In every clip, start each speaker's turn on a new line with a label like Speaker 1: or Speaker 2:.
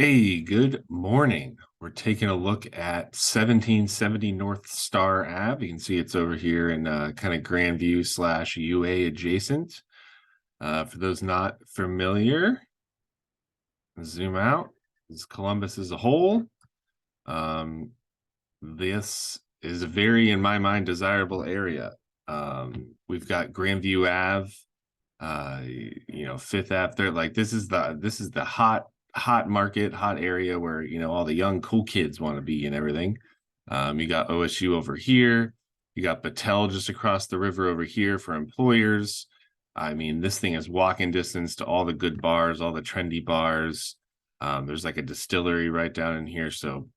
Speaker 1: Hey, good morning. We're taking a look at 1770 North Star Ave. You can see it's over here in kind of Grandview / UA adjacent. For those not familiar, zoom out. This is Columbus as a whole. This is a very, in my mind, desirable area. We've got Grandview Ave, Fifth Ave, third. Like this is the hot market, hot area where all the young cool kids want to be and everything. You got OSU over here. You got Battelle just across the river over here for employers. I mean, this thing is walking distance to all the good bars, all the trendy bars. There's like a distillery right down in here. So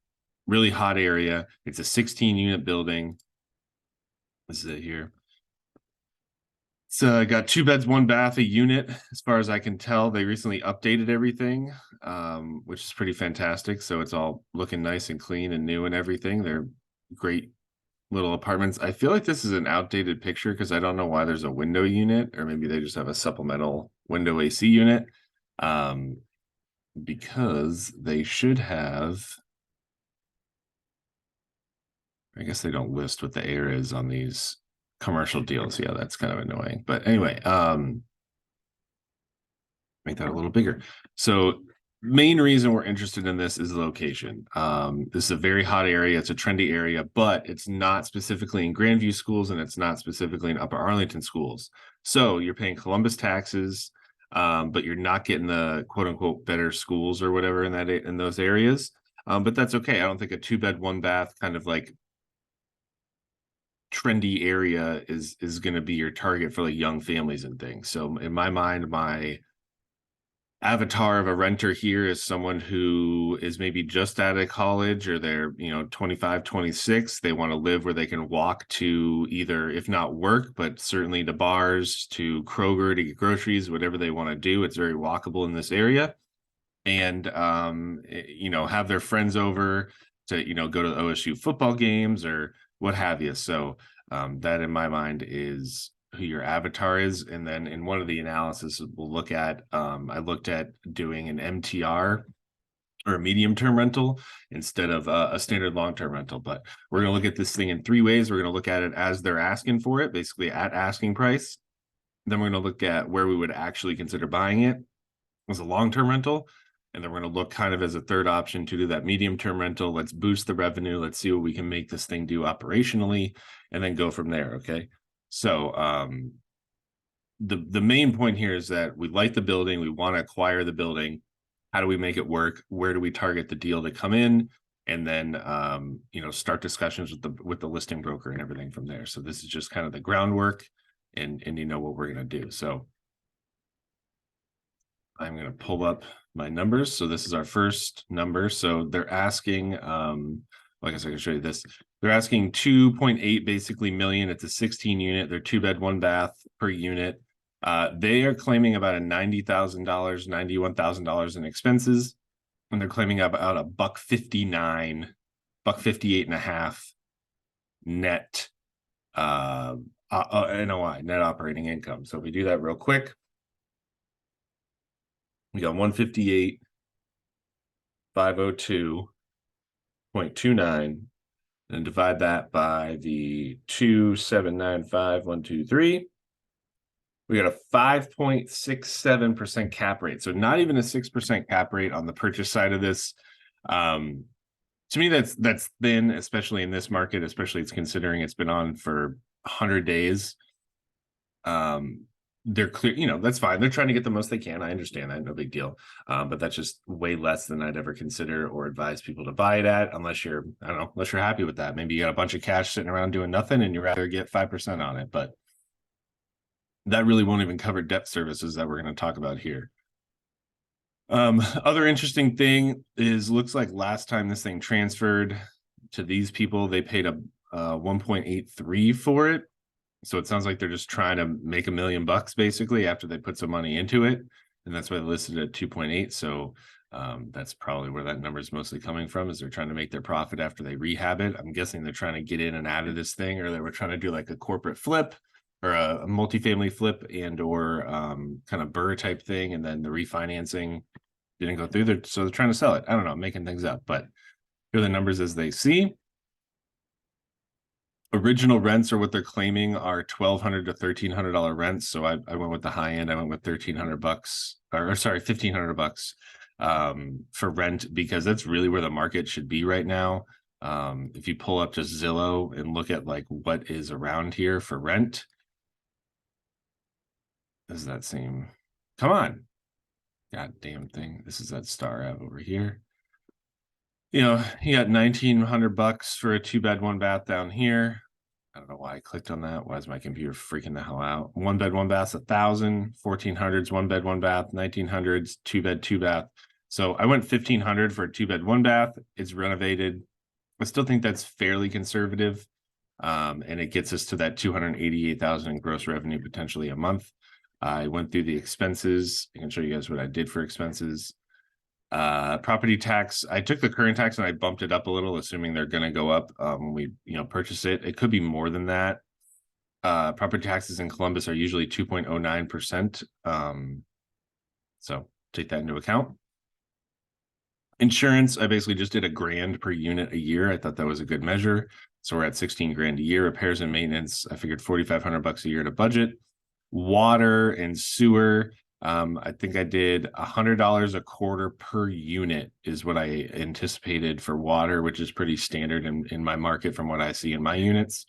Speaker 1: really hot area. It's a 16 unit building. This is it here. So got 2 beds, 1 bath, a unit. As far as I can tell, they recently updated everything, which is pretty fantastic. So it's all looking nice and clean and new and everything. They're great little apartments. I feel like this is an outdated picture because I don't know why there's a window unit, or maybe they just have a supplemental window AC unit. Because they should have, I guess they don't list what the air is on these commercial deals. Yeah, that's kind of annoying. But anyway, make that a little bigger. So main reason we're interested in this is the location. This is a very hot area. It's a trendy area, but it's not specifically in Grandview schools and it's not specifically in Upper Arlington schools. So you're paying Columbus taxes, but you're not getting the quote unquote better schools or whatever in those areas. But that's okay. I don't think a 2 bed, 1 bath kind of like trendy area is going to be your target for like young families and things. So in my mind, my avatar of a renter here is someone who is maybe just out of college, or they're 25, 26. They want to live where they can walk to either, if not work, but certainly to bars, to Kroger to get groceries, whatever they want to do. It's very walkable in this area. And have their friends over to go to the OSU football games or what have you. So that in my mind is who your avatar is. And then in one of the analysis we'll look at, I looked at doing an MTR or a medium term rental instead of a standard long-term rental. But we're going to look at this thing in 3 ways. We're going to look at it as they're asking for it, basically at asking price. Then we're going to look at where we would actually consider buying it as a long-term rental. And then we're going to look kind of as a third option to do that medium-term rental. Let's boost the revenue. Let's see what we can make this thing do operationally, and then go from there. Okay. So the main point here is that we like the building. We want to acquire the building. How do we make it work? Where do we target the deal to come in? And then start discussions with the listing broker and everything from there. So this is just kind of the groundwork, and what we're going to do. So I'm going to pull up my numbers. So this is our first number. So they're asking, I guess I can show you this. They're asking 2.8 basically million. It's a 16 unit. They're 2 bed, 1 bath per unit. They are claiming about a $90,000, $91,000 in expenses. And they're claiming about a $1.59, $1.58.5 net NOI, net operating income. So if we do that real quick, we got 158,502.29, and divide that by the 2,795,123. We got a 5.67% cap rate. So not even a 6% cap rate on the purchase side of this. To me, that's thin, especially in this market, especially it's considering it's been on for 100 days. They're clear, that's fine. They're trying to get the most they can. I understand that, no big deal. But that's just way less than I'd ever consider or advise people to buy it at, unless you're happy with that. Maybe you got a bunch of cash sitting around doing nothing and you'd rather get 5% on it. But that really won't even cover debt services that we're going to talk about here. Other interesting thing is, looks like last time this thing transferred to these people, they paid a 1.83 for it. So it sounds like they're just trying to make $1 million basically after they put some money into it. And that's why they listed it at 2.8. So that's probably where that number is mostly coming from, is they're trying to make their profit after they rehab it. I'm guessing they're trying to get in and out of this thing, or they were trying to do like a corporate flip or a multifamily flip and or kind of BRRRR type thing. And then the refinancing didn't go through. So they're trying to sell it. I don't know, making things up, but here are the numbers as they see. Original rents are what they're claiming are $1,200 to $1,300 rents. So I went with the high end. I went with $1,300 or sorry, $1,500 for rent, because that's really where the market should be right now. If you pull up just Zillow and look at like what is around here for rent, does that seem? Come on, god damn thing! This is that Star Ave over here. You know, you got $1,900 for a 2-bed, 1-bath down here. I don't know why I clicked on that. Why is my computer freaking the hell out? 1-bed, 1-bath, 1,000, 1,400s, 1-bed, 1-bath, 1,900s, 2-bed, 2-bath. So I went 1,500 for a 2-bed, 1-bath. It's renovated. I still think that's fairly conservative. And it gets us to that 288,000 in gross revenue potentially a month. I went through the expenses. I can show you guys what I did for expenses. Property tax, I took the current tax and I bumped it up a little, assuming they're going to go up when we purchase it. It could be more than that. Property taxes in Columbus are usually 2.09%. So take that into account. Insurance, I basically just did $1,000 per unit a year. I thought that was a good measure. So we're at 16 grand a year. Repairs and maintenance, I figured $4,500 a year to budget. Water and sewer, I think I did $100 a quarter per unit is what I anticipated for water, which is pretty standard in my market from what I see in my units.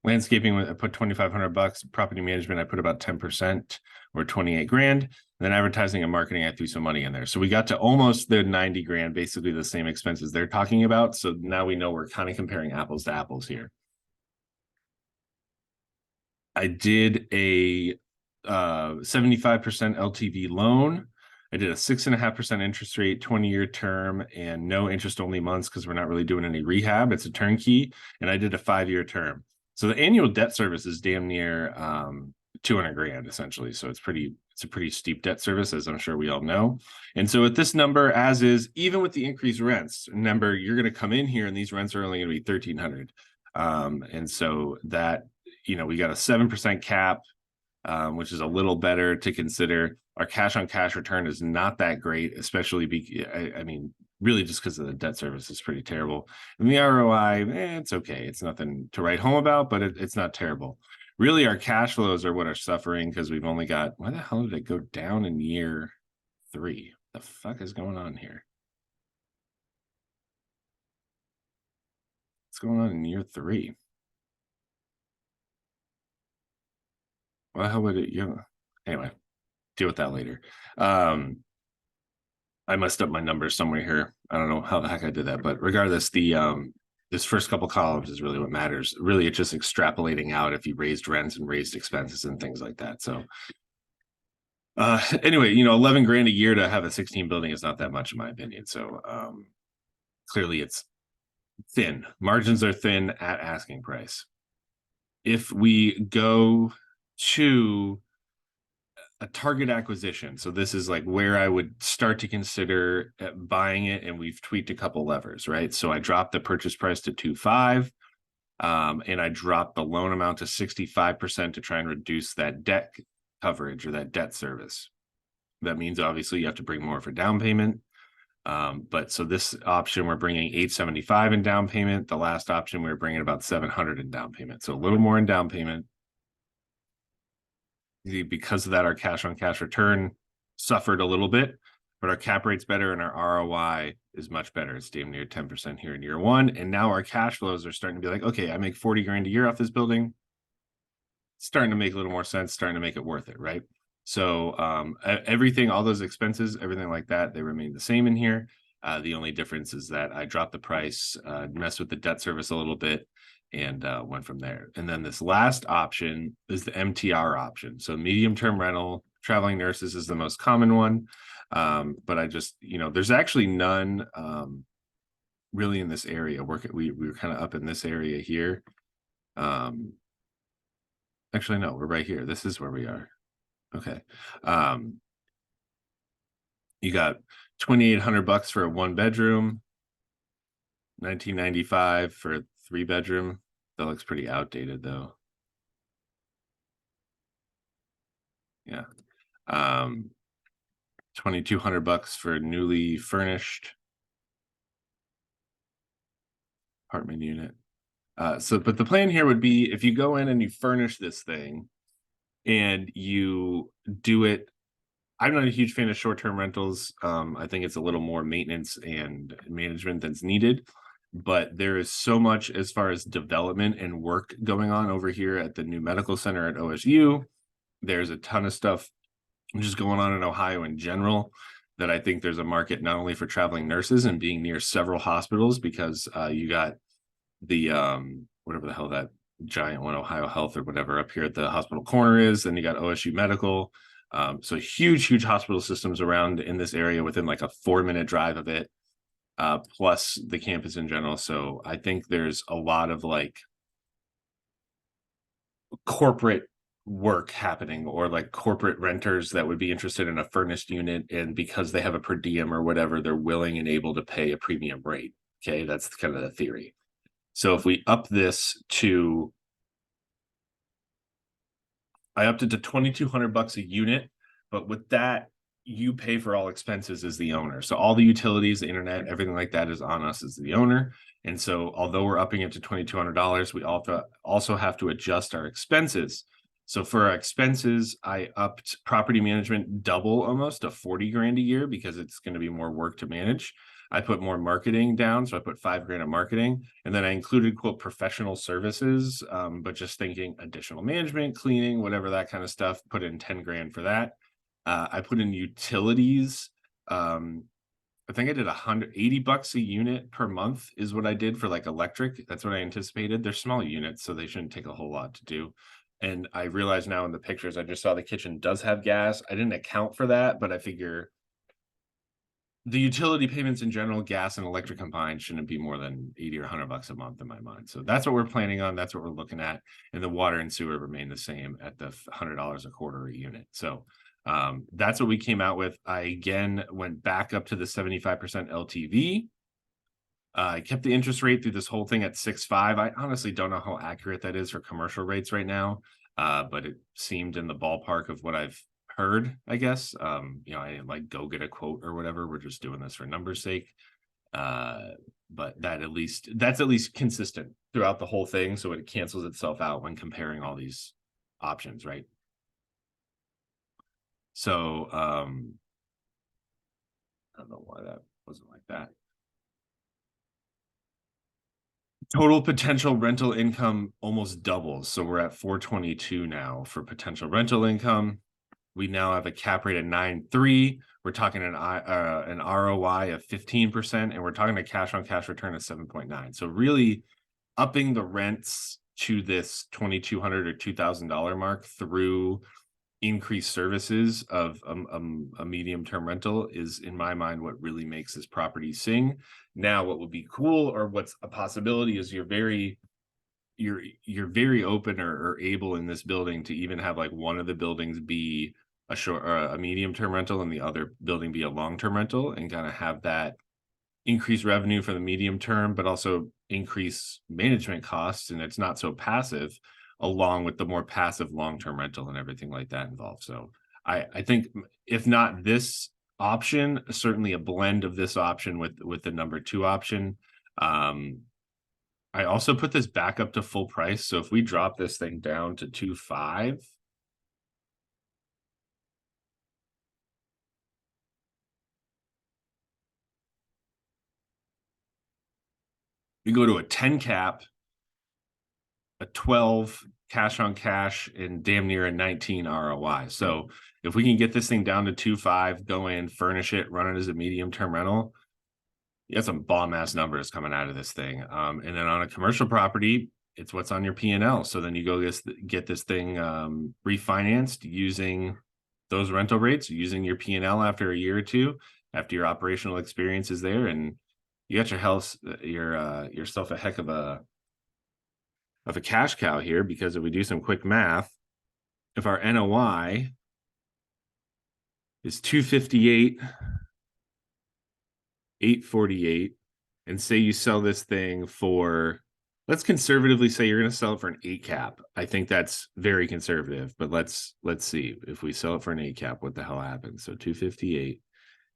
Speaker 1: Landscaping, I put $2,500. Property management, I put about 10% or 28 grand. And then advertising and marketing, I threw some money in there. So we got to almost the 90 grand, basically the same expenses they're talking about. So now we know we're kind of comparing apples to apples here. I did a 75% LTV loan. I did a 6.5% interest rate, 20-year term, and no interest only months because we're not really doing any rehab. It's a turnkey, and I did a 5-year term. So the annual debt service is damn near 200 grand essentially. So it's a pretty steep debt service, as I'm sure we all know. And so at this number, as is, even with the increased rents, remember you're going to come in here and these rents are only going to be 1,300. And so that, we got a 7% cap, which is a little better to consider. Our cash on cash return is not that great, especially I mean, really just because of the debt service is pretty terrible. And the ROI, it's okay. It's nothing to write home about, but it's not terrible. Really, our cash flows are what are suffering because we've only got, why the hell did it go down in year 3? The fuck is going on here? What's going on in year 3? Well, how would it, anyway, deal with that later. I messed up my numbers somewhere here. I don't know how the heck I did that, but regardless, this first couple columns is really what matters. Really, it's just extrapolating out if you raised rents and raised expenses and things like that. So anyway, 11 grand a year to have a 16 building is not that much in my opinion. So clearly it's thin. Margins are thin at asking price. If we go to a target acquisition, so this is like where I would start to consider buying it, and we've tweaked a couple levers, right? So I dropped the purchase price to 2.5, and I dropped the loan amount to 65% to try and reduce that debt coverage or that debt service. That means obviously you have to bring more for down payment. But so this option, we're bringing 875 in down payment. The last option, we were bringing about 700 in down payment. So a little more in down payment. Because of that, our cash on cash return suffered a little bit, but our cap rate's better and our ROI is much better. It's damn near 10% here in year 1. And now our cash flows are starting to be like, okay, I make 40 grand a year off this building. It's starting to make a little more sense, starting to make it worth it, right? So everything, all those expenses, everything like that, they remain the same in here. The only difference is that I dropped the price, messed with the debt service a little bit, and went from there. And then this last option is the MTR option. So medium-term rental, traveling nurses is the most common one. But I just, there's actually none really in this area. We were kind of up in this area here. Actually, no, we're right here. This is where we are. Okay. You got $2,800 for a 1-bedroom, $1,995 for a 3-bedroom. That looks pretty outdated though. Yeah. $2,200 for a newly furnished apartment unit. But the plan here would be if you go in and you furnish this thing and you do it. I'm not a huge fan of short-term rentals. I think it's a little more maintenance and management that's needed, but there is so much as far as development and work going on over here at the new medical center at OSU. There's a ton of stuff just going on in Ohio in general that I think there's a market not only for traveling nurses and being near several hospitals because you got the whatever the hell that giant one, Ohio Health or whatever up here at the hospital corner is. Then you got OSU Medical. So huge hospital systems around in this area within like a 4-minute drive of it, plus the campus in general. So I think there's a lot of like corporate work happening or like corporate renters that would be interested in a furnished unit. And because they have a per diem or whatever, they're willing and able to pay a premium rate. Okay. That's kind of the theory. So if we up this to, I upped it to $2,200 a unit, but with that, you pay for all expenses as the owner. So all the utilities, the internet, everything like that is on us as the owner. And so although we're upping it to $2,200, we also have to adjust our expenses. So for our expenses, I upped property management double almost to 40 grand a year because it's going to be more work to manage. I put more marketing down. So I put 5 grand of marketing, and then I included quote professional services, but just thinking additional management, cleaning, whatever, that kind of stuff, put in 10 grand for that. I put in utilities. I think I did $180 a unit per month is what I did for like electric. That's what I anticipated. They're small units, so they shouldn't take a whole lot to do. And I realize now in the pictures, I just saw the kitchen does have gas. I didn't account for that, but I figure the utility payments in general, gas and electric combined, shouldn't be more than 80 or $100 a month in my mind. So that's what we're planning on. That's what we're looking at. And the water and sewer remain the same at the $100 a quarter a unit. So that's what we came out with. I again went back up to the 75% LTV. I kept the interest rate through this whole thing at 6.5. I honestly don't know how accurate that is for commercial rates right now, but it seemed in the ballpark of what I've heard, I guess. I didn't like go get a quote or whatever. We're just doing this for numbers sake. But that's at least consistent throughout the whole thing. So it cancels itself out when comparing all these options, right? So I don't know why that wasn't like that. Total potential rental income almost doubles. So we're at 422 now for potential rental income. We now have a cap rate of 9.3. We're talking an ROI of 15%, and we're talking a cash on cash return of 7.9. So really upping the rents to this $2,200 or $2,000 mark through increased services of a medium-term rental is, in my mind, what really makes this property sing. Now, what would be cool, or what's a possibility, is you're very open or able in this building to even have like one of the buildings be a medium-term rental and the other building be a long-term rental, and kind of have that increase revenue for the medium term, but also increase management costs, and it's not so passive, along with the more passive long-term rental and everything like that involved. So I think if not this option, certainly a blend of this option with the number 2 option. I also put this back up to full price. So if we drop this thing down to 2.5, we go to a 10 cap, a 12 cash on cash, and damn near a 19 ROI. So if we can get this thing down to 2.5, go in, furnish it, run it as a medium-term rental, you got some bomb ass numbers coming out of this thing. And then on a commercial property, it's what's on your P&L. So then you go get this thing refinanced using those rental rates, using your P&L after a year or two, after your operational experience is there, and you got yourself a heck of a cash cow here. Because if we do some quick math, if our NOI is 258, 848, and say you sell this thing for, let's conservatively say you're going to sell it for an 8 cap. I think that's very conservative, but let's see if we sell it for an 8 cap, what the hell happens? So 258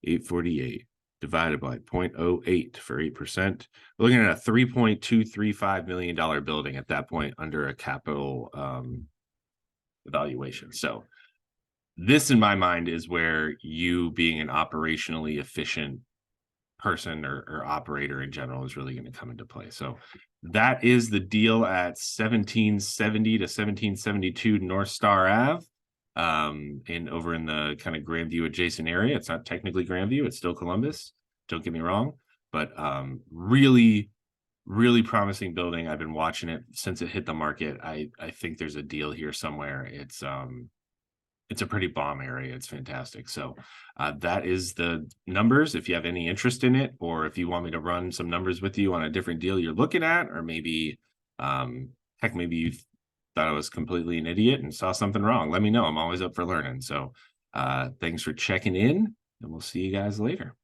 Speaker 1: 848 divided by 0.08 for 8%. We're looking at a $3.235 million building at that point under a capital evaluation. So this, in my mind, is where you being an operationally efficient person or operator in general is really going to come into play. So that is the deal at 1770 to 1772 North Star Ave, and over in the kind of Grandview adjacent area. It's not technically Grandview, it's still Columbus, don't get me wrong, but really promising building. I've been watching it since it hit the market. I think there's a deal here somewhere. It's a pretty bomb area. It's fantastic. So that is the numbers. If you have any interest in it, or if you want me to run some numbers with you on a different deal you're looking at, or maybe heck, maybe you thought I was completely an idiot and saw something wrong, let me know. I'm always up for learning. So thanks for checking in, and we'll see you guys later.